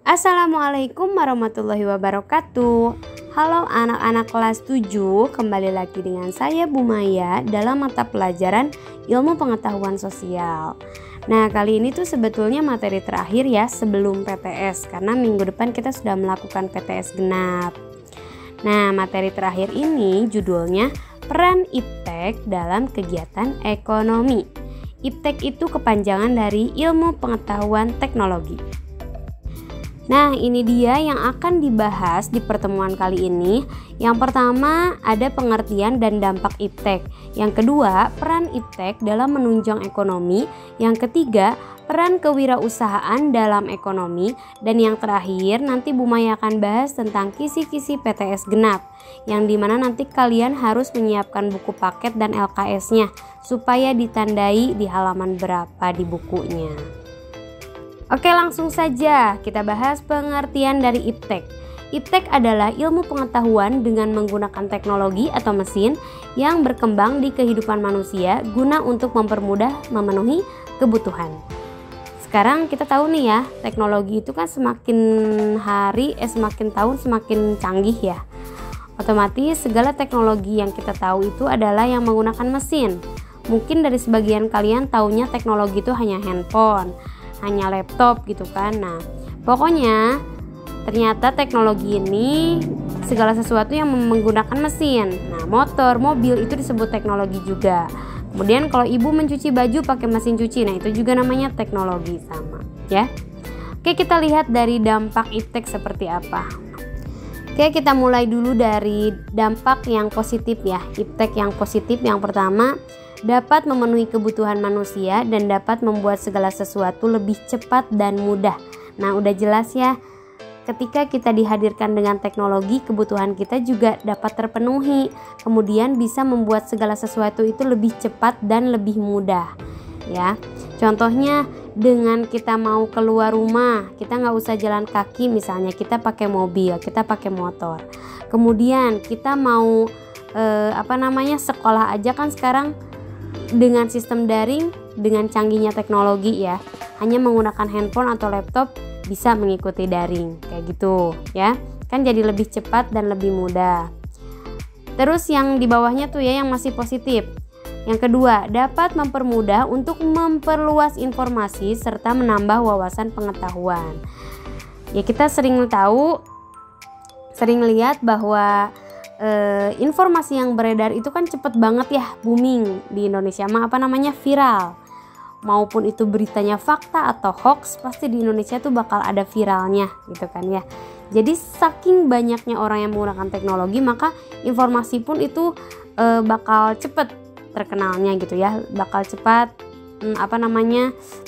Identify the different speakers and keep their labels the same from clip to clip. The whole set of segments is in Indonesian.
Speaker 1: Assalamualaikum warahmatullahi wabarakatuh. Halo anak-anak kelas 7, kembali lagi dengan saya Bu Maya dalam mata pelajaran Ilmu Pengetahuan Sosial. Nah, kali ini tuh sebetulnya materi terakhir ya sebelum PTS, karena minggu depan kita sudah melakukan PTS genap. Nah, materi terakhir ini judulnya Peran Iptek dalam Kegiatan Ekonomi. Iptek itu kepanjangan dari Ilmu Pengetahuan Teknologi. Nah, ini dia yang akan dibahas di pertemuan kali ini. Yang pertama, ada pengertian dan dampak iptek. Yang kedua, peran iptek dalam menunjang ekonomi. Yang ketiga, peran kewirausahaan dalam ekonomi. Dan yang terakhir, nanti Bu Maya akan bahas tentang kisi-kisi PTS genap, yang dimana nanti kalian harus menyiapkan buku paket dan LKS-nya supaya ditandai di halaman berapa di bukunya. Oke, langsung saja kita bahas pengertian dari iptek. Iptek adalah ilmu pengetahuan dengan menggunakan teknologi atau mesin yang berkembang di kehidupan manusia guna untuk mempermudah memenuhi kebutuhan. Sekarang kita tahu nih ya, teknologi itu kan semakin hari semakin tahun semakin canggih ya. Otomatis segala teknologi yang kita tahu itu adalah yang menggunakan mesin. Mungkin dari sebagian kalian taunya teknologi itu hanya handphone, hanya laptop gitu kan. Nah, pokoknya ternyata teknologi ini segala sesuatu yang menggunakan mesin. Nah, motor, mobil itu disebut teknologi juga. Kemudian kalau ibu mencuci baju pakai mesin cuci, nah itu juga namanya teknologi sama ya. Oke, kita lihat dari dampak iptek seperti apa. Oke, kita mulai dulu dari dampak yang positif ya. Iptek yang positif yang pertama, dapat memenuhi kebutuhan manusia dan dapat membuat segala sesuatu lebih cepat dan mudah. Nah, udah jelas ya, ketika kita dihadirkan dengan teknologi, kebutuhan kita juga dapat terpenuhi. Kemudian bisa membuat segala sesuatu itu lebih cepat dan lebih mudah ya. Contohnya dengan kita mau keluar rumah, kita nggak usah jalan kaki, misalnya kita pakai mobil, kita pakai motor. Kemudian kita mau sekolah aja kan sekarang dengan sistem daring, dengan canggihnya teknologi ya, hanya menggunakan handphone atau laptop bisa mengikuti daring kayak gitu ya, kan jadi lebih cepat dan lebih mudah. Terus yang di bawahnya tuh ya yang masih positif. Yang kedua, dapat mempermudah untuk memperluas informasi serta menambah wawasan pengetahuan. Ya, kita sering lihat bahwa informasi yang beredar itu kan cepet banget ya, booming di Indonesia, viral. Maupun itu beritanya fakta atau hoax, pasti di Indonesia tuh bakal ada viralnya gitu kan ya. Jadi saking banyaknya orang yang menggunakan teknologi, maka informasi pun itu bakal cepet terkenalnya gitu ya, bakal cepat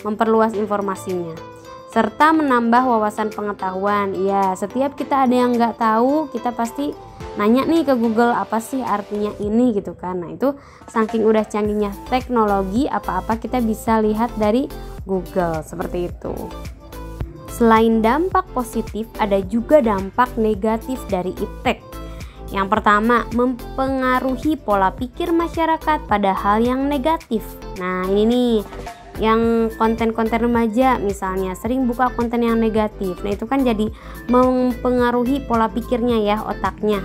Speaker 1: memperluas informasinya serta menambah wawasan pengetahuan. Ya, setiap kita ada yang nggak tahu, kita pasti nanya nih ke Google, apa sih artinya ini gitu kan. Nah, itu saking udah canggihnya teknologi, apa-apa kita bisa lihat dari Google seperti itu. Selain dampak positif, ada juga dampak negatif dari iptek. Yang pertama, mempengaruhi pola pikir masyarakat pada hal yang negatif. Nah, ini nih yang konten-konten remaja misalnya sering buka konten yang negatif. Nah, itu kan jadi mempengaruhi pola pikirnya ya, otaknya.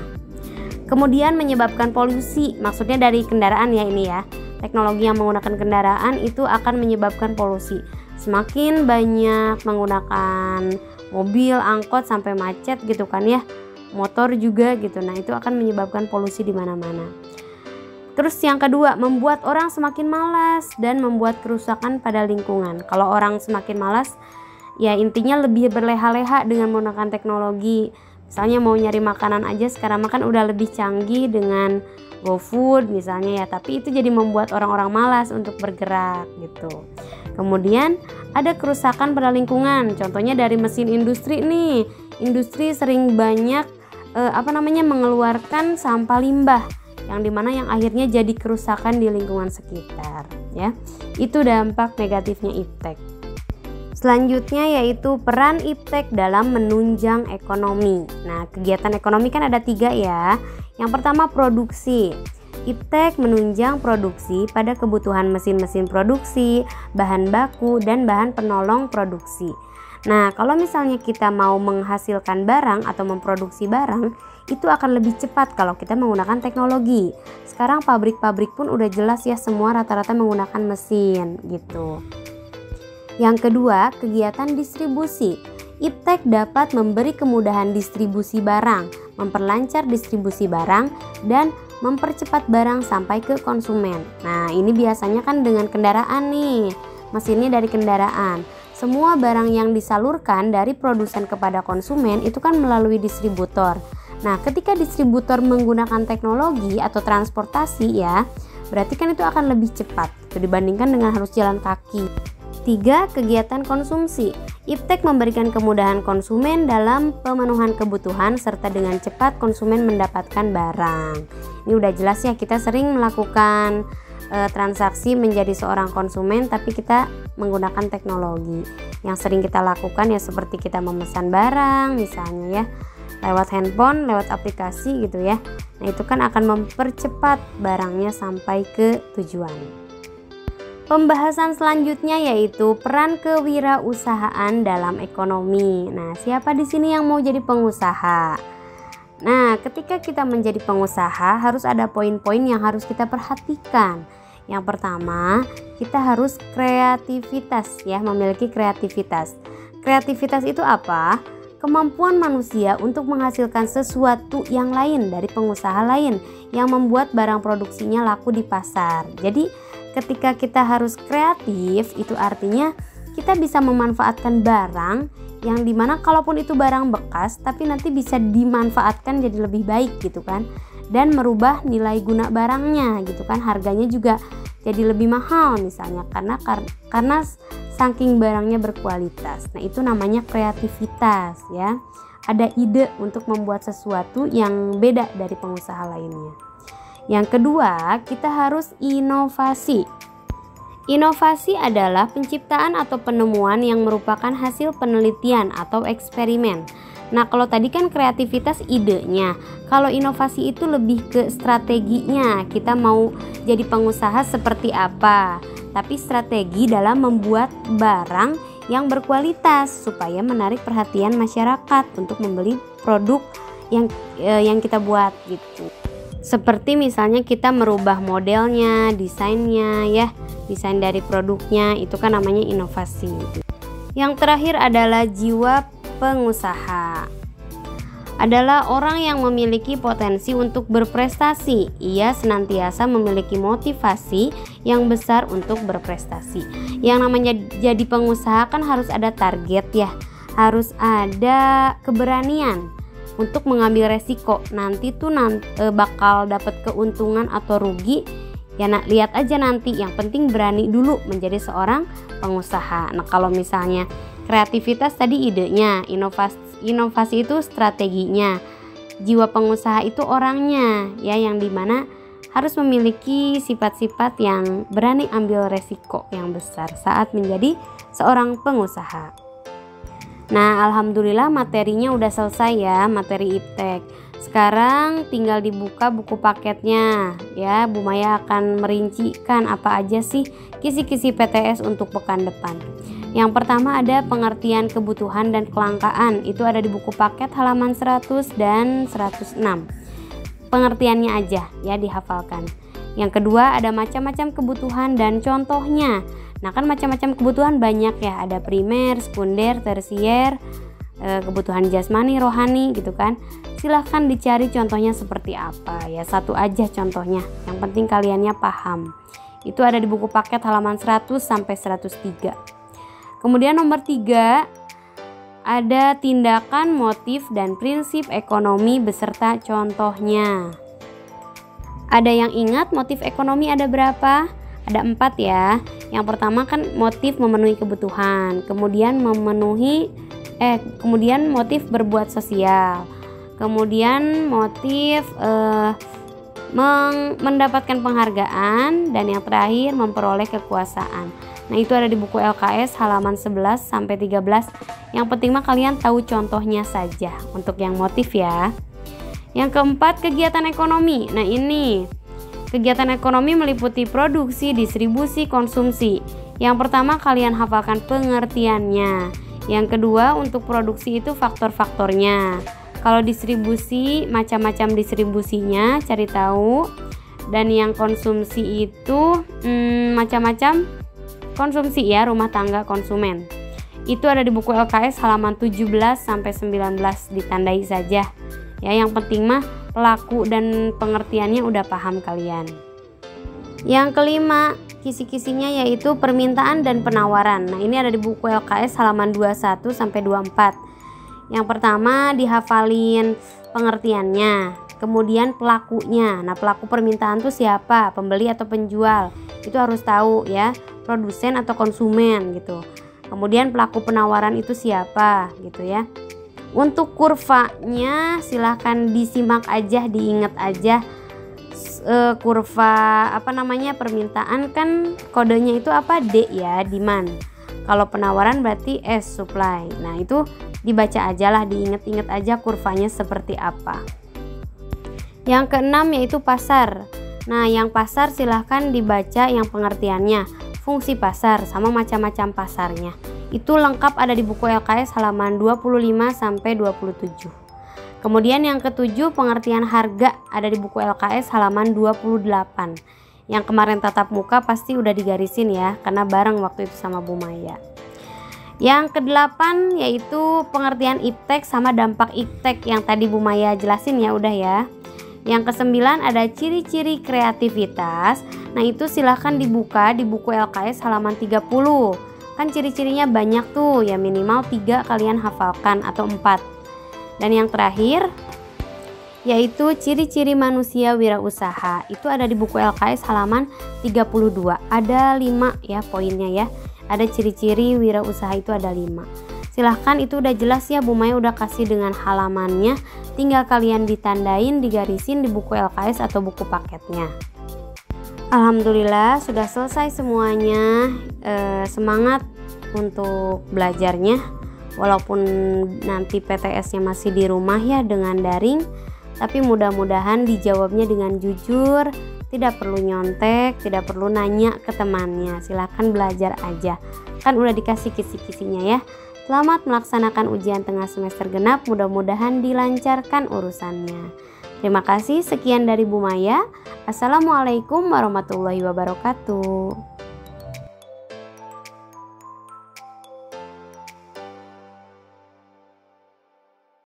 Speaker 1: Kemudian menyebabkan polusi, maksudnya dari kendaraan ya ini ya. Teknologi yang menggunakan kendaraan itu akan menyebabkan polusi. Semakin banyak menggunakan mobil, angkot sampai macet gitu kan ya. Motor juga gitu. Nah, itu akan menyebabkan polusi di mana-mana. Terus yang kedua, membuat orang semakin malas dan membuat kerusakan pada lingkungan. Kalau orang semakin malas, ya intinya lebih berleha-leha dengan menggunakan teknologi. Misalnya mau nyari makanan aja sekarang makan udah lebih canggih dengan GoFood misalnya ya, tapi itu jadi membuat orang-orang malas untuk bergerak gitu. Kemudian ada kerusakan pada lingkungan. Contohnya dari mesin industri nih. Industri sering banyak mengeluarkan sampah limbah yang dimana yang akhirnya jadi kerusakan di lingkungan sekitar ya. Itu dampak negatifnya iptek. Selanjutnya yaitu peran iptek dalam menunjang ekonomi. Nah, kegiatan ekonomi kan ada 3 ya. Yang pertama, produksi. Iptek menunjang produksi pada kebutuhan mesin-mesin produksi, bahan baku, dan bahan penolong produksi. Nah, kalau misalnya kita mau menghasilkan barang atau memproduksi barang, itu akan lebih cepat kalau kita menggunakan teknologi. Sekarang pabrik-pabrik pun udah jelas ya, semua rata-rata menggunakan mesin gitu. Yang kedua, kegiatan distribusi. Iptek dapat memberi kemudahan distribusi barang, memperlancar distribusi barang, dan mempercepat barang sampai ke konsumen. Nah, ini biasanya kan dengan kendaraan nih, mesinnya dari kendaraan. Semua barang yang disalurkan dari produsen kepada konsumen itu kan melalui distributor. Nah, ketika distributor menggunakan teknologi atau transportasi ya, berarti kan itu akan lebih cepat dibandingkan dengan harus jalan kaki. 3. Kegiatan konsumsi. Iptek memberikan kemudahan konsumen dalam pemenuhan kebutuhan serta dengan cepat konsumen mendapatkan barang. Ini udah jelas ya, kita sering melakukan transaksi menjadi seorang konsumen tapi kita menggunakan teknologi. Yang sering kita lakukan ya seperti kita memesan barang misalnya ya, lewat handphone, lewat aplikasi gitu ya. Nah, itu kan akan mempercepat barangnya sampai ke tujuan. Pembahasan selanjutnya yaitu peran kewirausahaan dalam ekonomi. Nah, siapa di sini yang mau jadi pengusaha? Nah, ketika kita menjadi pengusaha harus ada poin-poin yang harus kita perhatikan. Yang pertama, kita harus kreativitas ya, memiliki kreativitas. Kreativitas itu apa? Kemampuan manusia untuk menghasilkan sesuatu yang lain dari pengusaha lain yang membuat barang produksinya laku di pasar. Jadi, ketika kita harus kreatif, itu artinya kita bisa memanfaatkan barang yang dimana kalaupun itu barang bekas tapi nanti bisa dimanfaatkan jadi lebih baik gitu kan, dan merubah nilai guna barangnya gitu kan, harganya juga jadi lebih mahal misalnya karena saking barangnya berkualitas. Nah, itu namanya kreativitas ya, ada ide untuk membuat sesuatu yang beda dari pengusaha lainnya. Yang kedua, kita harus inovasi. Inovasi adalah penciptaan atau penemuan yang merupakan hasil penelitian atau eksperimen. Nah, kalau tadi kan kreativitas idenya, kalau inovasi itu lebih ke strateginya. Kita mau jadi pengusaha seperti apa, tapi strategi dalam membuat barang yang berkualitas supaya menarik perhatian masyarakat untuk membeli produk yang kita buat gitu. Seperti misalnya kita merubah modelnya, desainnya ya, desain dari produknya, itu kan namanya inovasi. Yang terakhir adalah jiwa pengusaha. Adalah orang yang memiliki potensi untuk berprestasi. Ia senantiasa memiliki motivasi yang besar untuk berprestasi. Yang namanya jadi pengusaha kan harus ada target ya, harus ada keberanian untuk mengambil resiko. Nanti tuh bakal dapat keuntungan atau rugi ya, lihat aja nanti. Yang penting berani dulu menjadi seorang pengusaha. Nah, kalau misalnya kreativitas tadi idenya, inovasi itu strateginya, jiwa pengusaha itu orangnya ya, yang dimana harus memiliki sifat-sifat yang berani ambil resiko yang besar saat menjadi seorang pengusaha. Nah, alhamdulillah materinya udah selesai ya, materi Iptek. Sekarang tinggal dibuka buku paketnya ya. Bu Maya akan merincikan apa aja sih kisi-kisi PTS untuk pekan depan. Yang pertama ada pengertian kebutuhan dan kelangkaan. Itu ada di buku paket halaman 100 dan 106. Pengertiannya aja ya dihafalkan. Yang kedua ada macam-macam kebutuhan dan contohnya. Nah, kan macam-macam kebutuhan banyak ya, ada primer, sekunder, tersier, kebutuhan jasmani, rohani gitu kan. Silahkan dicari contohnya seperti apa ya, satu aja contohnya, yang penting kaliannya paham. Itu ada di buku paket halaman 100 sampai 103. Kemudian nomor 3 ada tindakan, motif, dan prinsip ekonomi beserta contohnya. Ada yang ingat motif ekonomi ada berapa? Ada 4 ya. Yang pertama kan motif memenuhi kebutuhan, kemudian motif berbuat sosial, kemudian motif mendapatkan penghargaan, dan yang terakhir memperoleh kekuasaan. Nah, itu ada di buku LKS halaman 11 sampai 13. Yang penting mah kalian tahu contohnya saja untuk yang motif ya. Yang keempat, kegiatan ekonomi. Nah, ini kegiatan ekonomi meliputi produksi, distribusi, konsumsi. Yang pertama kalian hafalkan pengertiannya. Yang kedua, untuk produksi itu faktor-faktornya. Kalau distribusi, macam-macam distribusinya, cari tahu. Dan yang konsumsi itu macam-macam konsumsi ya, rumah tangga konsumen. Itu ada di buku LKS halaman 17 sampai 19, ditandai saja. Ya, yang penting mah pelaku dan pengertiannya udah paham kalian. Yang kelima, kisi-kisinya yaitu permintaan dan penawaran. Nah, ini ada di buku LKS halaman 21 sampai 24. Yang pertama dihafalin pengertiannya, kemudian pelakunya. Nah, pelaku permintaan tuh siapa? Pembeli atau penjual? Itu harus tahu ya, produsen atau konsumen gitu. Kemudian pelaku penawaran itu siapa gitu ya. Untuk kurvanya silahkan disimak aja, diingat aja. Kurva permintaan kan kodenya itu apa? D ya, demand. Kalau penawaran berarti S, supply. Nah, itu dibaca aja lah, diinget-inget aja kurvanya seperti apa. Yang keenam yaitu pasar. Nah, yang pasar silahkan dibaca yang pengertiannya, fungsi pasar sama macam-macam pasarnya. Itu lengkap ada di buku LKS halaman 25 sampai 27. Kemudian yang ketujuh, pengertian harga ada di buku LKS halaman 28. Yang kemarin tatap muka pasti udah digarisin ya, karena bareng waktu itu sama Bu Maya. Yang kedelapan yaitu pengertian iptek sama dampak iptek yang tadi Bu Maya jelasin ya, udah ya. Yang kesembilan ada ciri-ciri kreativitas. Nah, itu silahkan dibuka di buku LKS halaman 30. Kan ciri-cirinya banyak tuh ya, minimal 3 kalian hafalkan atau 4. Dan yang terakhir yaitu ciri-ciri manusia wirausaha. Itu ada di buku LKS halaman 32. Ada 5 ya poinnya ya. Ada ciri-ciri wirausaha itu ada 5. Silahkan, itu udah jelas ya, Bu Maya udah kasih dengan halamannya. Tinggal kalian ditandain, digarisin di buku LKS atau buku paketnya. Alhamdulillah sudah selesai semuanya. Semangat untuk belajarnya. Walaupun nanti PTS-nya masih di rumah ya dengan daring, tapi mudah-mudahan dijawabnya dengan jujur, tidak perlu nyontek, tidak perlu nanya ke temannya. Silahkan belajar aja, kan udah dikasih kisi-kisinya ya. Selamat melaksanakan ujian tengah semester genap, mudah-mudahan dilancarkan urusannya. Terima kasih, sekian dari Bu Maya. Assalamualaikum warahmatullahi wabarakatuh.